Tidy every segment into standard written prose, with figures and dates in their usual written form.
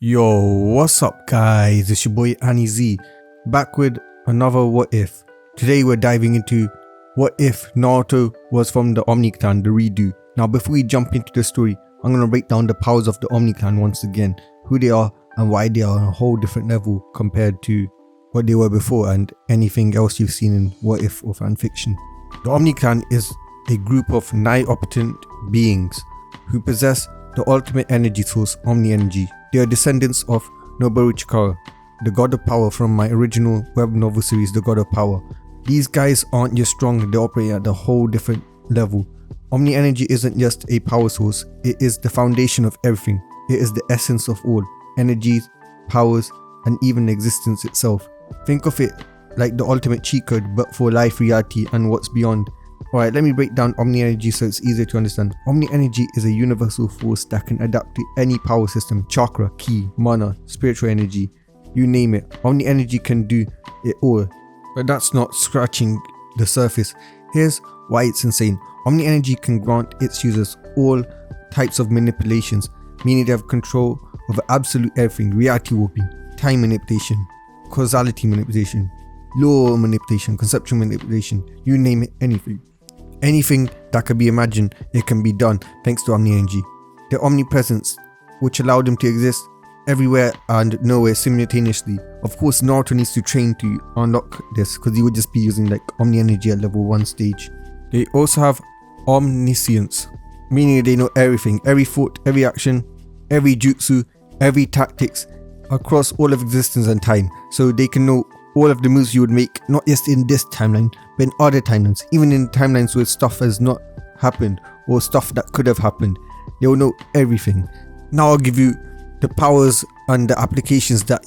Yo, what's up guys, it's your boy Anizi, back with another what if. Today we're diving into what if Naruto was from the Omni clan, the redo. Now before we jump into the story, I'm going to break down the powers of the Omni clan once again, who they are and why they are on a whole different level compared to what they were before and anything else you've seen in what if or fanfiction. The Omni clan is a group of nigh omnipotent beings who possess the ultimate energy source, Omni energy. They are descendants of Noboru Chikara, the god of power from my original web novel series, The God of Power. These guys aren't just strong, they operate at a whole different level. Omni energy isn't just a power source, it is the foundation of everything. It is the essence of all energies, powers, and even existence itself. Think of it like the ultimate cheat code but for life, reality, and what's beyond. Alright, let me break down Omni energy so it's easier to understand. Omni energy is a universal force that can adapt to any power system, chakra, ki, mana, spiritual energy, you name it. Omni energy can do it all. But that's not scratching the surface. Here's why it's insane. Omni energy can grant its users all types of manipulations, meaning they have control over absolute everything: reality warping, time manipulation, causality manipulation, law manipulation, conceptual manipulation, you name it, anything. Anything that could be imagined, it can be done thanks to Omni energy. Their omnipresence, which allowed them to exist everywhere and nowhere simultaneously. Of course, Naruto needs to train to unlock this because he would just be using like Omni energy at level 1 stage. They also have omniscience, meaning they know everything, every thought, every action, every jutsu, every tactics across all of existence and time. So they can know all of the moves you would make, not just in this timeline, but in other timelines, even in timelines where stuff has not happened or stuff that could have happened. They will know everything. Now I'll give you the powers and the applications that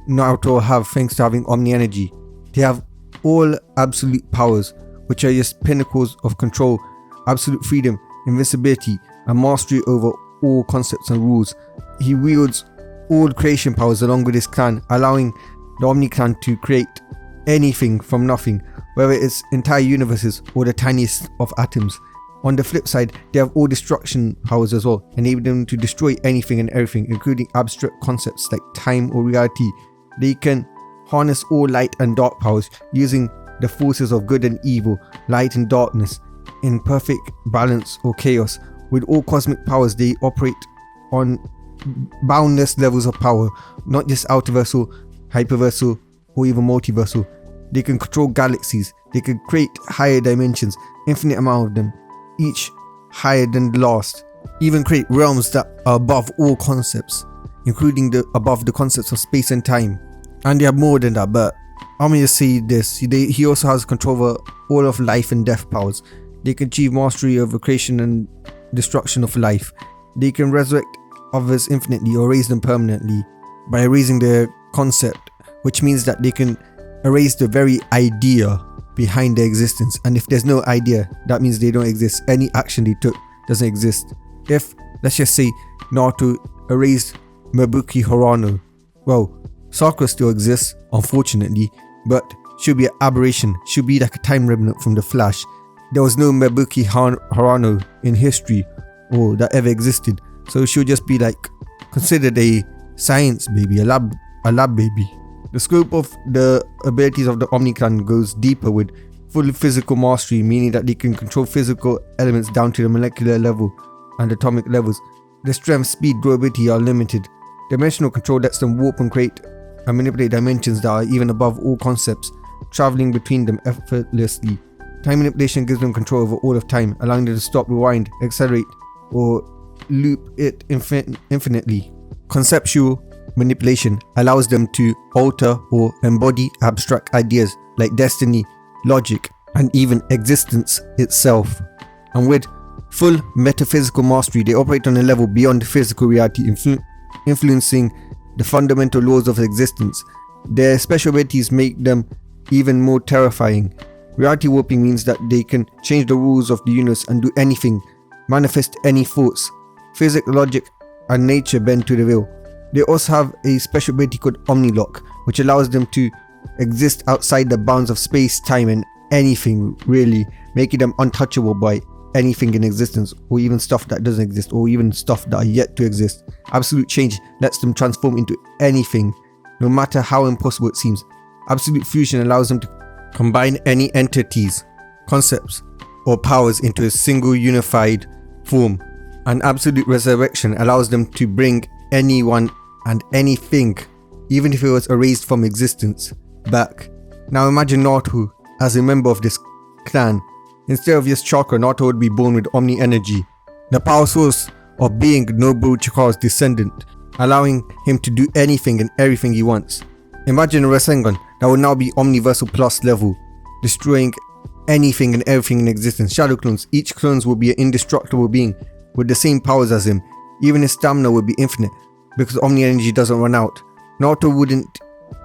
Naruto have thanks to having Omni energy. They have all absolute powers, which are just pinnacles of control, absolute freedom, invincibility, and mastery over all concepts and rules. He wields all creation powers along with his clan, allowing the Omni clan to create anything from nothing, whether it's entire universes or the tiniest of atoms. On the flip side, they have all destruction powers as well, enabling them to destroy anything and everything, including abstract concepts like time or reality. They can harness all light and dark powers, using the forces of good and evil, light and darkness, in perfect balance or chaos. With all cosmic powers, they operate on boundless levels of power, not just outerversal, hyperversal, or even multiversal. They can control galaxies, they can create higher dimensions, infinite amount of them, each higher than the last, even create realms that are above all concepts, including above the concepts of space and time. And they have more than that, but I'm gonna say this, he also has control over all of life and death powers. They can achieve mastery over creation and destruction of life. They can resurrect others infinitely or erase them permanently by erasing their concept, which means that they can erase the very idea behind their existence. And if there's no idea, that means they don't exist. Any action they took doesn't exist. If, let's just say, Naruto erased Mabuki Horano, well, Sakura still exists, unfortunately, but should be an aberration, should be like a time remnant from the Flash. There was no Mabuki Horano in history or that ever existed, so she'll just be like considered a science baby, a lab baby. The scope of the abilities of the Omni clan goes deeper with full physical mastery, meaning that they can control physical elements down to the molecular level and atomic levels. Their strength, speed, durability are limited. Dimensional control lets them warp and create and manipulate dimensions that are even above all concepts, traveling between them effortlessly. Time manipulation gives them control over all of time, allowing them to stop, rewind, accelerate, or loop it infinitely. Conceptual manipulation allows them to alter or embody abstract ideas like destiny, logic, and even existence itself. And with full metaphysical mastery, they operate on a level beyond physical reality, influencing the fundamental laws of existence. Their special abilities make them even more terrifying. Reality warping means that they can change the rules of the universe and do anything, manifest any thoughts. Physics, logic, and nature bend to the will. They also have a special ability called Omni Lock, which allows them to exist outside the bounds of space, time, and anything really, making them untouchable by anything in existence, or even stuff that doesn't exist, or even stuff that are yet to exist. Absolute change lets them transform into anything, no matter how impossible it seems. Absolute fusion allows them to combine any entities, concepts, or powers into a single unified form. And absolute resurrection allows them to bring anyone and anything, even if it was erased from existence, back. Now imagine Naruto as a member of this clan. Instead of his chakra, Naruto would be born with Omni energy, the power source of being Nobuo Chikara's descendant, allowing him to do anything and everything he wants. Imagine a Rasengan that would now be Omniversal Plus level, destroying anything and everything in existence. Shadow clones, each clone will be an indestructible being with the same powers as him. Even his stamina would be infinite because Omni energy doesn't run out. Naruto wouldn't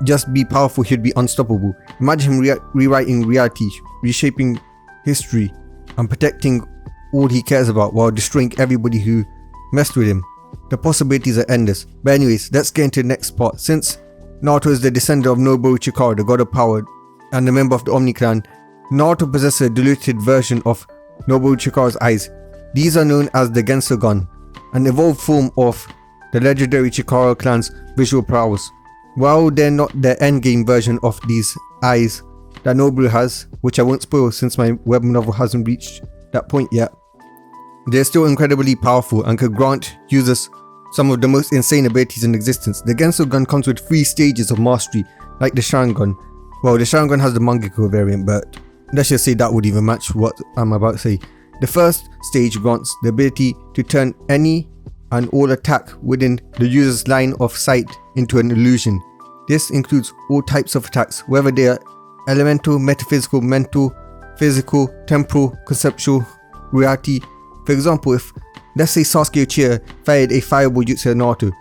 just be powerful, he'd be unstoppable. Imagine him rewriting reality, reshaping history, and protecting all he cares about while destroying everybody who messed with him. The possibilities are endless. But anyways, let's get into the next part. Since Naruto is the descendant of Nobuo Chikara, the god of power, and a member of the Omni clan, Naruto possesses a diluted version of Nobuo Chikara's eyes. These are known as the Gensogan, an evolved form of the legendary Chikara clan's visual prowess. While they're not the endgame version of these eyes that Nobuo has, which I won't spoil since my web novel hasn't reached that point yet, they're still incredibly powerful and could grant users some of the most insane abilities in existence. The Gensogan comes with 3 stages of mastery, like the Sharingan. Well, the Sharingan has the Mangekyo variant, but let's just say that would even match what I'm about to say. The first stage grants the ability to turn any and all attack within the user's line of sight into an illusion. This includes all types of attacks, whether they are elemental, metaphysical, mental, physical, temporal, conceptual, reality. For example, if let's say Sasuke Uchiha fired a fireball jutsu at Naruto,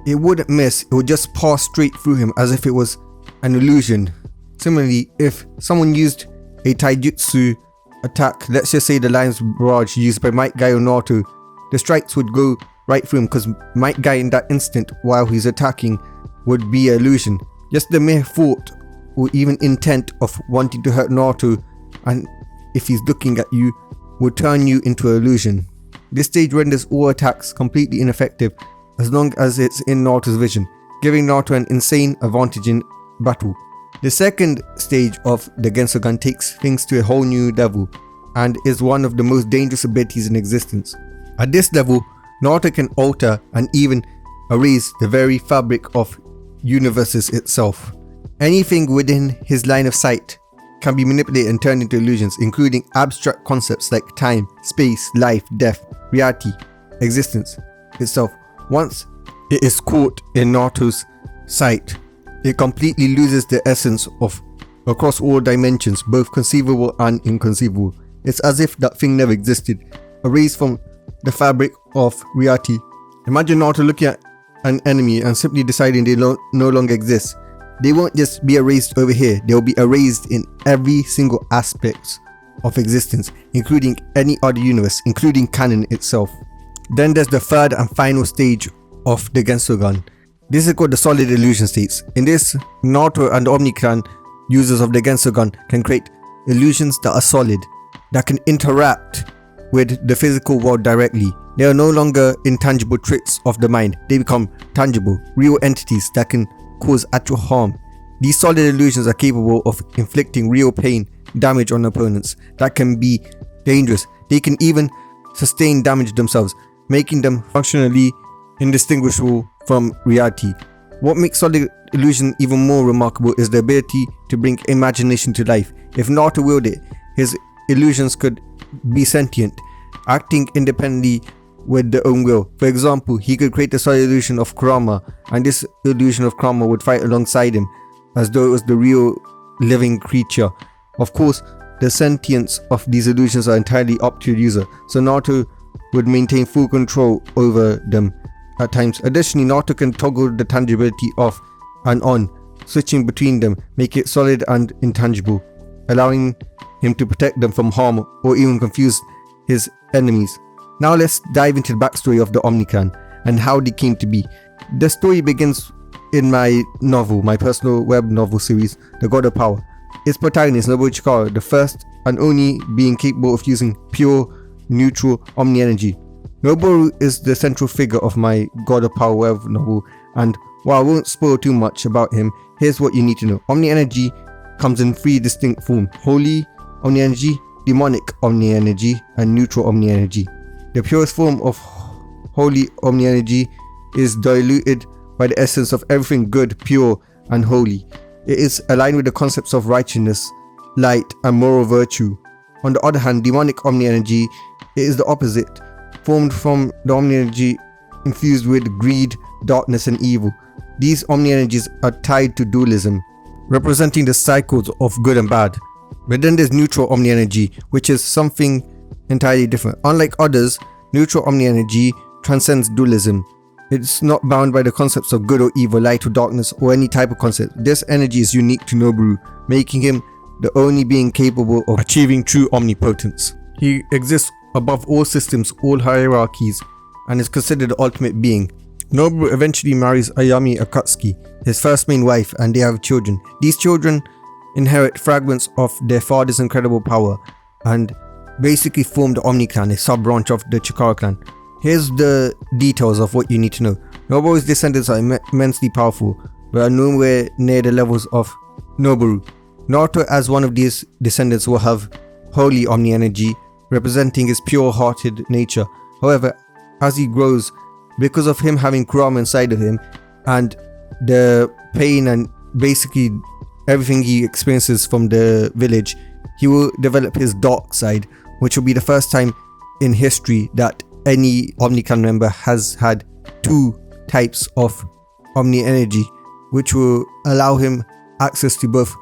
it wouldn't miss, it would just pass straight through him as if it was an illusion. Similarly, if someone used a taijutsu attack, let's just say the Lion's Barrage used by Might Guy or Naruto, the strikes would go right through him because Might Guy in that instant while he's attacking would be an illusion. Just the mere thought or even intent of wanting to hurt Naruto, and if he's looking at you, would turn you into an illusion. This stage renders all attacks completely ineffective as long as it's in Naruto's vision, giving Naruto an insane advantage in battle. The second stage of the Gensogan takes things to a whole new level and is one of the most dangerous abilities in existence. At this level, Naruto can alter and even erase the very fabric of universes itself. Anything within his line of sight can be manipulated and turned into illusions, including abstract concepts like time, space, life, death, reality, existence itself. Once it is caught in Naruto's sight, it completely loses the essence of across all dimensions, both conceivable and inconceivable. It's as if that thing never existed, erased from the fabric of reality. Imagine Naruto looking at an enemy and simply deciding they no longer exist. They won't just be erased over here, they'll be erased in every single aspect of existence, including any other universe, including canon itself. Then there's the third and final stage of the Gensogan. This is called the solid illusion states. In this, Naruto and the Omni clan users of the Gensogan can create illusions that are solid, that can interact with the physical world directly. They are no longer intangible tricks of the mind, they become tangible, real entities that can cause actual harm. These solid illusions are capable of inflicting real pain, damage on opponents that can be dangerous. They can even sustain damage themselves, making them functionally indistinguishable from reality. What makes solid illusion even more remarkable is the ability to bring imagination to life. If Naruto willed it, his illusions could be sentient, acting independently with their own will. For example, he could create a solid illusion of Kurama, and this illusion of Kurama would fight alongside him as though it was the real living creature. Of course, the sentience of these illusions are entirely up to the user, so Naruto would maintain full control over them at times. Additionally, Naruto can toggle the tangibility off and on, switching between them, make it solid and intangible, allowing him to protect them from harm or even confuse his enemies. Now let's dive into the backstory of the Omni clan and how they came to be. The story begins in my novel, my personal web novel series, The God of Power. Its protagonist, Nobuo Chikara, the first and only being capable of using pure neutral Omni energy. Noboru is the central figure of my God of Power web novel, and while I won't spoil too much about him, here's what you need to know. Omni energy comes in 3 distinct forms: holy Omni energy, demonic Omni energy, and neutral Omni energy. The purest form of holy Omni energy is diluted by the essence of everything good, pure, and holy. It is aligned with the concepts of righteousness, light, and moral virtue. On the other hand, demonic Omni energy is the opposite, formed from the Omni energy infused with greed, darkness, and evil. These Omni energies are tied to dualism, representing the cycles of good and bad. But then there's neutral Omni energy, which is something entirely different. Unlike others, neutral Omni energy transcends dualism. It's not bound by the concepts of good or evil, light or darkness, or any type of concept. This energy is unique to Noboru, making him the only being capable of achieving true omnipotence. He exists above all systems, all hierarchies, and is considered the ultimate being. Noboru eventually marries Ayami Akatsuki, his first main wife, and they have children. These children inherit fragments of their father's incredible power and basically form the Omni clan, a sub-branch of the Chikara clan. Here's the details of what you need to know. Noboru's descendants are immensely powerful, but are nowhere near the levels of Noboru. Naruto, as one of these descendants, will have holy Omni energy, representing his pure-hearted nature. However, as he grows, because of him having Kurama inside of him and the pain and basically everything he experiences from the village, he will develop his dark side, which will be the first time in history that any Omni clan member has had 2 types of Omni energy, which will allow him access to both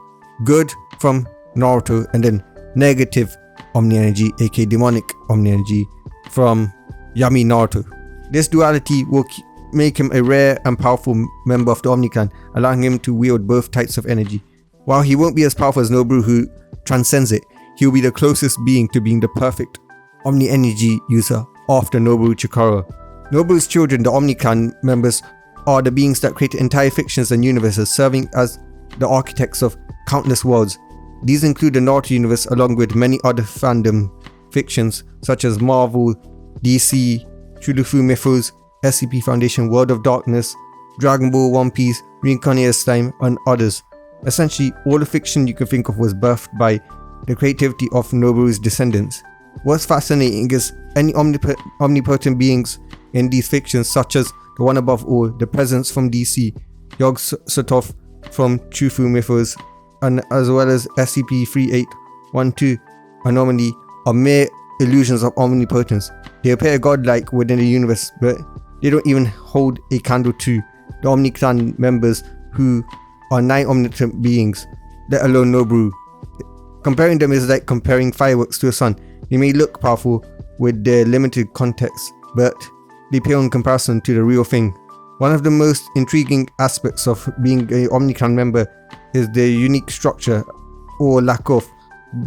good from Naruto and then negative Omni energy, aka demonic Omni energy, from Yami Naruto. This duality will make him a rare and powerful member of the Omni clan, allowing him to wield both types of energy. While he won't be as powerful as Noboru, who transcends it, he will be the closest being to being the perfect Omni energy user after Noboru Chikara. Noboru's children, the Omni clan members, are the beings that create entire fictions and universes, serving as the architects of countless worlds. These include the Naruto universe, along with many other fandom fictions such as Marvel, DC, Chulufu Mythos, SCP Foundation, World of Darkness, Dragon Ball, One Piece, Reincarnated Slime, and others. Essentially, all the fiction you can think of was birthed by the creativity of Noboru's descendants. What's fascinating is any omnipotent beings in these fictions, such as the one above all, the presence from DC, Yog-Sothoth from Chufu Mythos, and as well as SCP-3812 Anomaly, are mere illusions of omnipotence. They appear godlike within the universe, but they don't even hold a candle to the Omni clan members, who are 9 omnipotent beings, let alone Noboru. Comparing them is like comparing fireworks to a sun. They may look powerful with their limited context, but they pale in comparison to the real thing. One of the most intriguing aspects of being an Omni clan member is their unique structure, or lack of.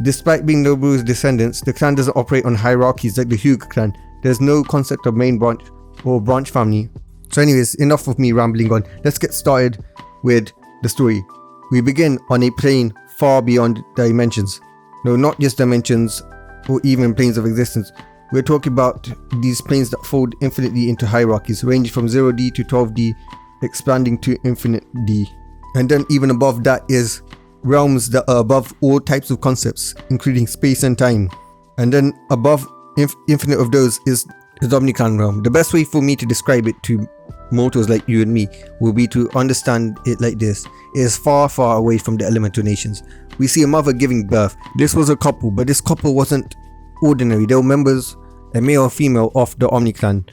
Despite being Noboru's descendants, the clan doesn't operate on hierarchies like the Hyuga clan. There's no concept of main branch or branch family. So anyways, enough of me rambling on. Let's get started with the story. We begin on a plane far beyond dimensions. No, not just dimensions or even planes of existence. We're talking about these planes that fold infinitely into hierarchies, ranging from 0D to 12D, expanding to infinite D. And then even above that is realms that are above all types of concepts, including space and time. And then above infinite of those is the Omni clan realm. The best way for me to describe it to mortals like you and me will be to understand it like this. It is far, far away from the elemental nations. We see a mother giving birth. This was a couple, but this couple wasn't ordinary. They were members, a male or female, of the Omni clan.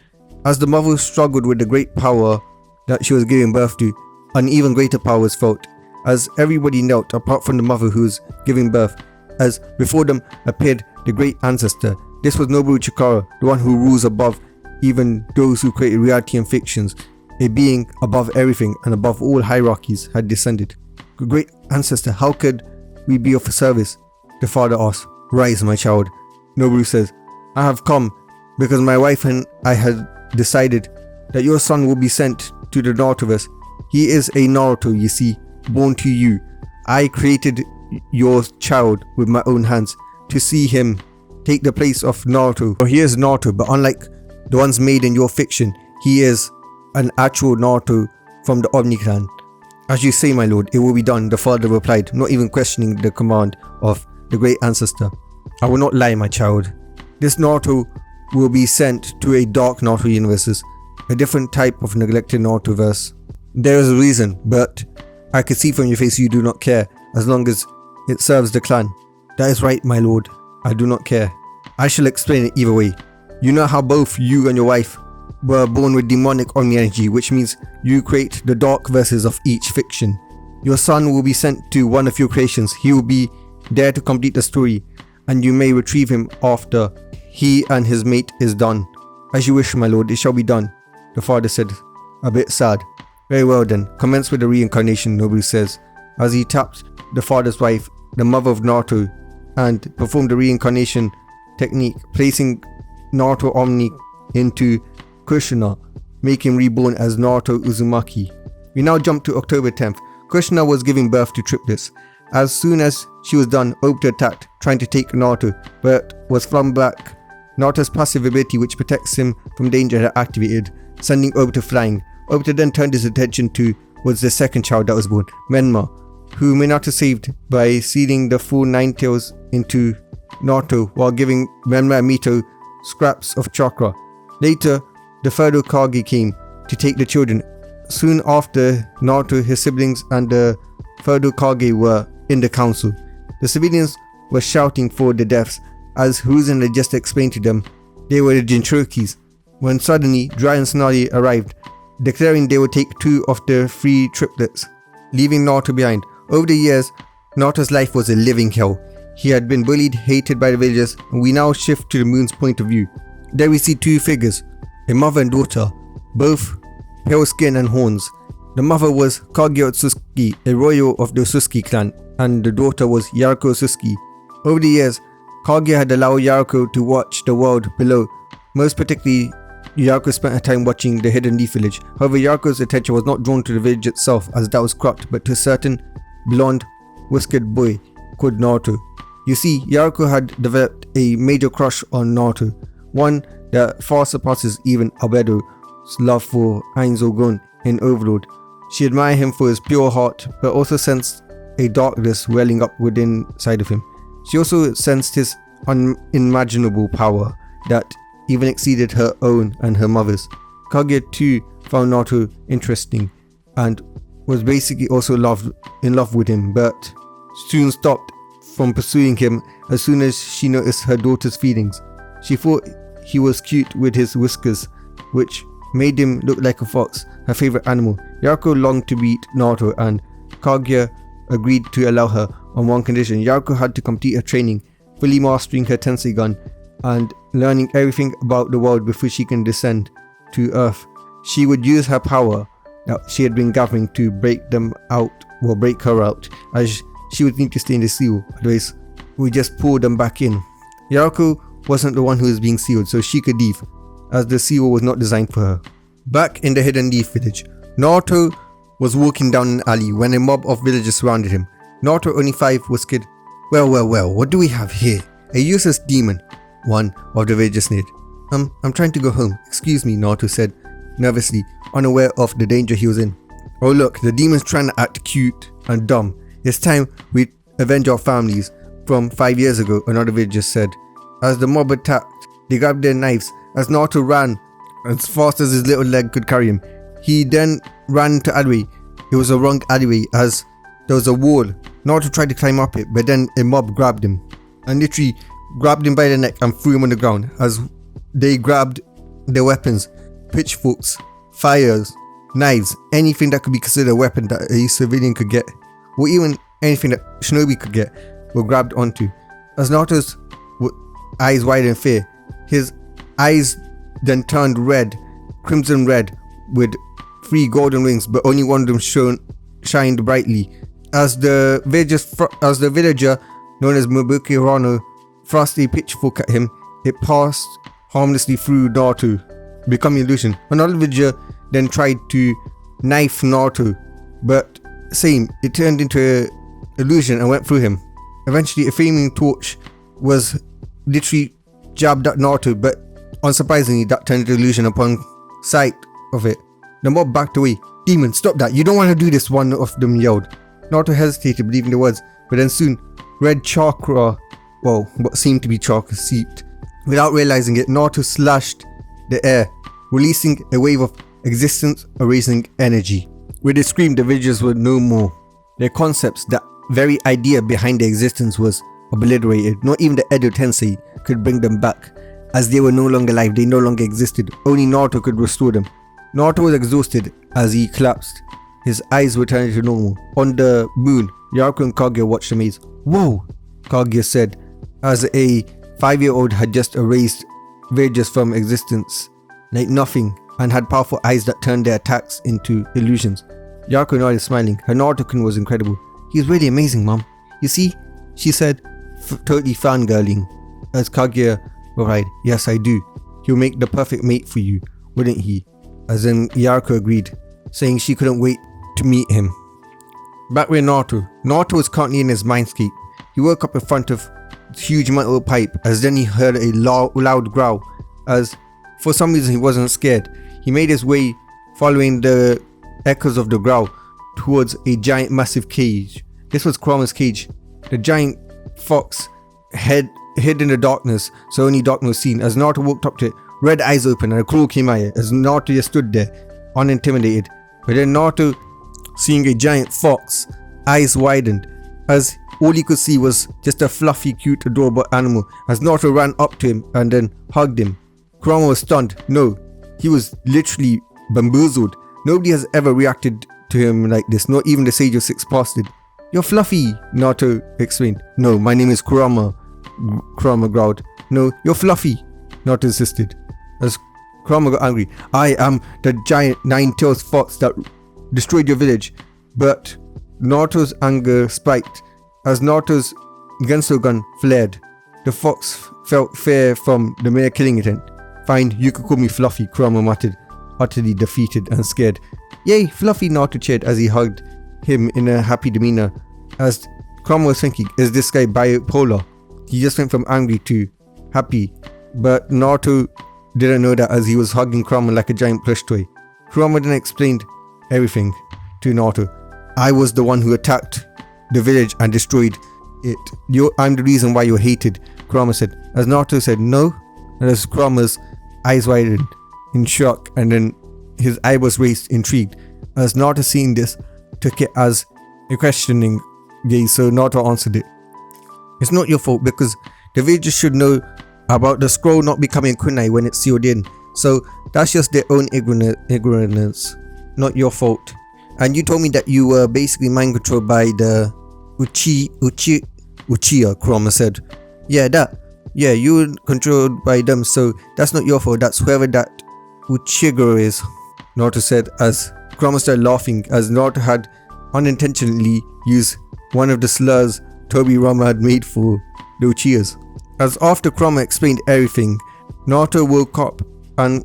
As the mother struggled with the great power that she was giving birth to, an even greater power was felt, as everybody knelt apart from the mother who was giving birth, as before them appeared the great ancestor. This was Noboru Chikara, the one who rules above even those who created reality and fictions. A being above everything and above all hierarchies had descended. Great ancestor, how could we be of service? The father asked. Rise, my child. Noboru says, I have come because my wife and I had decided that your son will be sent to the Narutoverse. He is a Naruto, you see, born to you. I created your child with my own hands. To see him take the place of Naruto. Or he is Naruto, but unlike the ones made in your fiction, he is an actual Naruto from the Omni clan. As you say, my lord, it will be done, the father replied, not even questioning the command of the great ancestor. I will not lie, my child. This Naruto will be sent to a dark Naruto universe, a different type of neglected Naruto verse. There is a reason, but I can see from your face you do not care, as long as it serves the clan. That is right, my lord. I do not care. I shall explain it either way. You know how both you and your wife were born with demonic Omni energy, which means you create the dark verses of each fiction. Your son will be sent to one of your creations. He will be there to complete the story, and you may retrieve him after he and his mate is done. As you wish, my lord, it shall be done, the father said, a bit sad. Very well then, commence with the reincarnation, Nobu says, as he tapped the father's wife, the mother of Naruto, and performed the reincarnation technique, placing Naruto Omni into Kushina, making him reborn as Naruto Uzumaki. We now jump to October 10th. Kushina was giving birth to triplets. As soon as she was done, Obito attacked, trying to take Naruto, but was flung back. Naruto's passive ability, which protects him from danger, had activated, sending Obito flying. Obito then turned his attention to was the second child that was born, Menma, who Minato saved by seeding the full 9 tails into Naruto while giving Menma and Mito scraps of chakra. Later, the third Hokage came to take the children. Soon after, Naruto, his siblings, and the third Hokage were in the council. The civilians were shouting for the deaths, as Hiruzen had just explained to them they were the Jinchurikis, when suddenly Dry and Snarly arrived, declaring they would take 2 of the 3 triplets, leaving Naruto behind. Over the years, Naruto's life was a living hell. He had been bullied, hated by the villagers, and we now shift to the moon's point of view. There we see 2 figures, a mother and daughter, both pale skin and horns. The mother was Kage Otsutsuki, a royal of the Otsutsuki clan, and the daughter was Yariko Otsutsuki. Over the years, Kage had allowed Yariko to watch the world below. Most particularly, Yariko spent her time watching the hidden leaf village. However, Yariko's attention was not drawn to the village itself, as that was corrupt, but to a certain blonde, whiskered boy called Naruto. You see, Yariko had developed a major crush on Naruto, one that far surpasses even Albedo's love for Ainzo Gon in Overlord. She admired him for his pure heart, but also sensed a darkness welling up within inside of him. She also sensed his unimaginable power that even exceeded her own and her mother's. Kage too found Naruto interesting and was basically also in love with him, but soon stopped from pursuing him as soon as she noticed her daughter's feelings. She thought he was cute with his whiskers, which made him look like a fox, her favorite animal. Yariko longed to meet Naruto, and Kage agreed to allow her on one condition. Yariko had to complete her training, fully mastering her Tensei gun and learning everything about the world before she can descend to Earth. She would use her power that she had been gathering to break her out, as she would need to stay in the seal, otherwise we just pull them back in. Yariko wasn't the one who was being sealed, so she could leave, as the seal was not designed for her. Back in the hidden leaf village, Naruto was walking down an alley when a mob of villagers surrounded him. Naruto, only 5, whispered, Well, what do we have here? A useless demon, one of the villagers sneered. I'm trying to go home. Excuse me, Naruto said, nervously, unaware of the danger he was in. Oh look, the demon's trying to act cute and dumb. It's time we avenge our families from 5 years ago, another villager said. As the mob attacked, they grabbed their knives. As Naruto ran as fast as his little leg could carry him, he then ran into alleyway. It was a wrong alleyway, as there was a wall. Naruto tried to climb up it, but then a mob grabbed him and literally grabbed him by the neck and threw him on the ground, as they grabbed their weapons, pitchforks, fires, knives, anything that could be considered a weapon that a civilian could get, or even anything that Shinobi could get, were grabbed onto. As Naruto's eyes widened in fear, his eyes then turned red, crimson red, with 3 golden rings, but only one of them shined brightly. As the villager known as Mabuki Hirano thrust a pitchfork at him, it passed harmlessly through Naruto, becoming illusion. Another villager then tried to knife Naruto, but it turned into an illusion and went through him. Eventually, a flaming torch was literally jabbed at Naruto, but unsurprisingly that turned into illusion upon sight of it. The mob backed away. "Demon, stop that, you don't want to do this," one of them yelled. Naruto hesitated, believing the words, but then soon red chakra, what seemed to be chakra, seeped. Without realizing it, Naruto slashed the air, releasing a wave of existence-erasing energy. With a scream, the villagers were no more. Their concepts, that very idea behind their existence, was obliterated. Not even the Edo Tensei could bring them back. As they were no longer alive, they no longer existed. Only Naruto could restore them. Naruto was exhausted as he collapsed. His eyes returned to normal. On the moon, Yariko and Kaguya watched amazed. "Whoa," Kaguya said, as a 5-year-old had just erased villagers from existence like nothing and had powerful eyes that turned their attacks into illusions. Yariko nodded, smiling. Her Naruto-kun was incredible. "He's really amazing, Mom. You see?" she said, totally fangirling, as Kaguya replied, "Yes, I do. He'll make the perfect mate for you, wouldn't he?" As then Yariko agreed, saying she couldn't wait to meet him. Back with Naruto was currently in his mindscape. He woke up in front of a huge metal pipe, as then he heard a loud growl. As for some reason he wasn't scared, he made his way, following the echoes of the growl, towards a giant massive cage. This was Kurama's cage. The giant fox hid in the darkness, so only darkness was seen. As Naruto walked up to it, red eyes opened and a claw came at it, as Naruto just stood there, unintimidated. But then Naruto, seeing a giant fox, eyes widened, as all he could see was just a fluffy, cute, adorable animal. As Naruto ran up to him and then hugged him, Kurama was stunned. No, he was literally bamboozled. Nobody has ever reacted to him like this, not even the Sage of Six Bastard. "You're fluffy," Naruto explained. "No, my name is Kurama," Kurama growled. "No, you're fluffy," Naruto insisted. As Kurama got angry, "I am the giant nine-tailed fox that destroyed your village." But Naruto's anger spiked as Naruto's Gensogun flared. The fox felt fear from the mere killing intent. "Fine, you could call me Fluffy," Kurama muttered, utterly defeated and scared. "Yay, Fluffy," Naruto cheered as he hugged him in a happy demeanor. As Kurama was thinking, is this guy bipolar? He just went from angry to happy. But Naruto didn't know that, as he was hugging Kurama like a giant plush toy. Kurama then explained everything to Naruto. "I was the one who attacked the village and destroyed it. I'm the reason why you're hated," Kurama said. As Naruto said no, and as Kurama's eyes widened in shock and then his eyebrows raised, intrigued. As Naruto, seeing this, took it as a questioning gaze, so Naruto answered it. "It's not your fault, because the villagers should know about the scroll not becoming kunai when it's sealed in. So that's just their own ignorance, not your fault. And you told me that you were basically mind controlled by the Uchiha," Kurama said. Yeah, you were controlled by them, so that's not your fault. That's whoever that Uchiha is," Naruto said, as Kurama started laughing, as Naruto had unintentionally used one of the slurs Tobirama had made for the Uchihas. As after Kurama explained everything, Naruto woke up and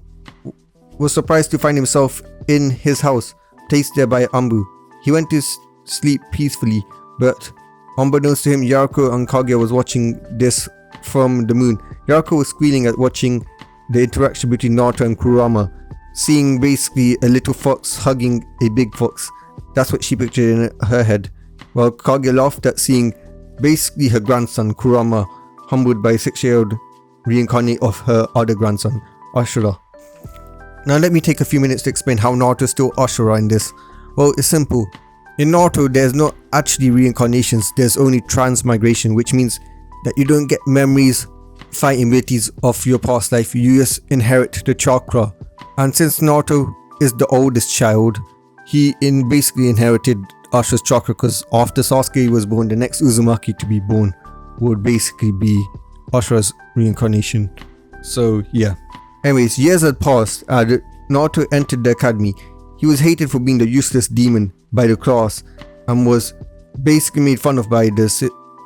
was surprised to find himself in his house, placed there by Ambu. He went to sleep peacefully, but unbeknownst to him, Yariko and Kaguya was watching this from the moon. Yariko was squealing at watching the interaction between Naruto and Kurama, seeing basically a little fox hugging a big fox. That's what she pictured in her head. While Kaguya laughed at seeing basically her grandson, Kurama, humbled by a 6-year-old reincarnate of her other grandson, Ashura. Now let me take a few minutes to explain how Naruto stole Ashura in this. Well, it's simple. In Naruto, there's not actually reincarnations, there's only transmigration, which means that you don't get memories, fighting abilities of your past life, you just inherit the chakra. And since Naruto is the oldest child, he basically inherited Ashura's chakra, because after Sasuke was born, the next Uzumaki to be born would basically be Ashura's reincarnation. So yeah. Anyways, years had passed and Naruto entered the academy. He was hated for being the useless demon by the class and was basically made fun of by the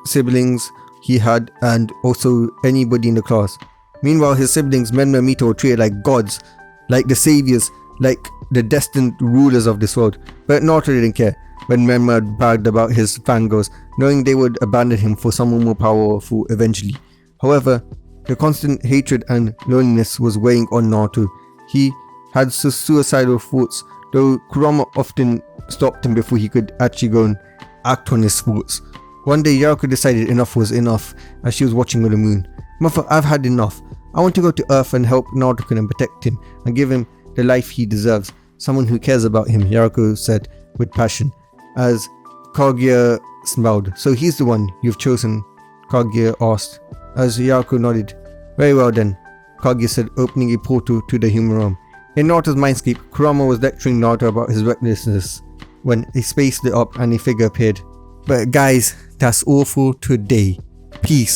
siblings he had and also anybody in the class. Meanwhile, his siblings Menma and Mito were treated like gods, like the saviors, like the destined rulers of this world. But Naruto didn't care when Menma bragged about his fangirls, knowing they would abandon him for someone more powerful eventually. However, The constant hatred and loneliness was weighing on Naruto. He had suicidal thoughts, though Kurama often stopped him before he could actually go and act on his thoughts. One day Yariko decided enough was enough as she was watching on the moon. Mother, I've had enough. I want to go to Earth and help Naruto and protect him and give him the life he deserves. Someone who cares about him, Yariko said with passion, as Kaguya smiled. So he's the one you've chosen? Kaguya asked, as Yariko nodded. Very well then, Kaguya said, opening a portal to the human realm. In Naruto's mindscape, Kurama was lecturing Naruto about his recklessness when a space lit up and a figure appeared. But guys, that's all for today. Peace.